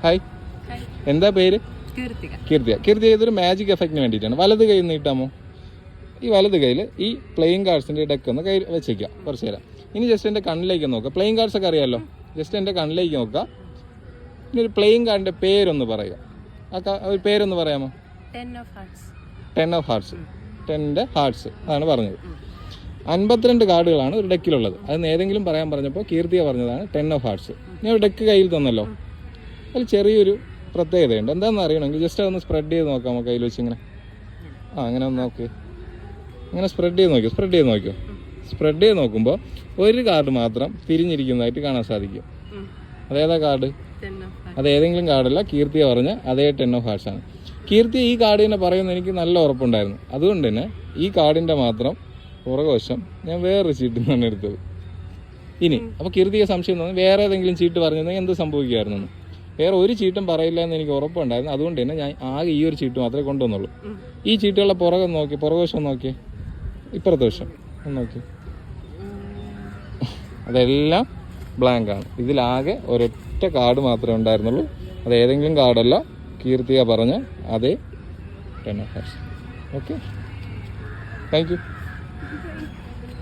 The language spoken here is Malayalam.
ഹായ്, എന്താ പേര്? കീർത്തിയ. ഇതൊരു മാജിക് എഫക്റ്റിന് വേണ്ടിയിട്ടാണ്. വലത് കൈ നീട്ടാമോ? ഈ വലത് കയ്യിൽ ഈ പ്ലേയിങ് കാർഡ്സിൻ്റെ ഡെക്ക് ഒന്ന് കൈ വെച്ചേക്കുക കുറച്ച് നേരം. ഇനി ജസ്റ്റ് എൻ്റെ കണ്ണിലേക്ക് നോക്കുക. പ്ലേയിങ് കാർഡ്സ് ഒക്കെ അറിയാമല്ലോ. ജസ്റ്റ് എൻ്റെ കണ്ണിലേക്ക് നോക്കുക. ഇനി ഒരു പ്ലേയിങ് കാർഡിൻ്റെ പേരൊന്ന് പറയുക. ഒരു പേരൊന്ന് പറയാമോ? 10 of hearts. 10ൻ്റെ ഹാർട്സ് അതാണ് പറഞ്ഞത്. 52 കാർഡുകളാണ് ഒരു ഡെക്കിലുള്ളത്. അതിന് ഏതെങ്കിലും പറയാൻ പറഞ്ഞപ്പോൾ കീർത്തിയ പറഞ്ഞതാണ് 10 of hearts. ഞാൻ ഒരു ഡെക്ക് കയ്യിൽ തന്നല്ലോ. അതിൽ ചെറിയൊരു പ്രത്യേകതയുണ്ട്. എന്താണെന്ന് അറിയണമെങ്കിൽ ജസ്റ്റ് അതൊന്ന് സ്പ്രെഡ് ചെയ്ത് നോക്കാമോ കയ്യിൽ വെച്ച് ഇങ്ങനെ? അങ്ങനെ ഒന്ന് നോക്ക്. ഇങ്ങനെ സ്പ്രെഡ് ചെയ്ത് നോക്കിയോ? സ്പ്രെഡ് ചെയ്ത് നോക്കുമ്പോൾ ഒരു കാർഡ് മാത്രം തിരിഞ്ഞിരിക്കുന്നതായിട്ട് കാണാൻ സാധിക്കും. അതേതാ കാർഡ്? അത് ഏതെങ്കിലും കാർഡല്ല, കീർത്തിയ പറഞ്ഞ അതേ 10 of hearts ആണ്. കീർത്തി ഈ കാർഡ് തന്നെ പറയുന്നത് എനിക്ക് നല്ല ഉറപ്പുണ്ടായിരുന്നു. അതുകൊണ്ട് തന്നെ ഈ കാർഡിൻ്റെ മാത്രം പുറകുവശം ഞാൻ വേറൊരു ചീട്ടിൽ നിന്നാണ് എടുത്തത്. ഇനി അപ്പോൾ കീർത്തിയെ സംശയം തോന്നി വേറെ ഏതെങ്കിലും ചീട്ട് പറഞ്ഞിരുന്നെങ്കിൽ എന്ത് സംഭവിക്കുമായിരുന്നു? വേറെ ഒരു ചീട്ടും പറയില്ല എന്ന് എനിക്ക് ഉറപ്പുണ്ടായിരുന്നു. അതുകൊണ്ട് തന്നെ ഞാൻ ആകെ ഈ ഒരു ചീട്ട് മാത്രമേ കൊണ്ടുവന്നുള്ളൂ. ഈ ചീട്ടുകളുടെ പുറകുവശം നോക്കിയേ, ഇപ്പുറത്തെ വശം നോക്കി, അതെല്ലാം ബ്ലാങ്ക് ആണ്. ഇതിലാകെ ഒരൊറ്റ കാർഡ് മാത്രമേ ഉണ്ടായിരുന്നുള്ളൂ. അത് ഏതെങ്കിലും കാർഡല്ല, കീർത്തിയ പറഞ്ഞ അതേ 10 of hearts. Okay, thank you.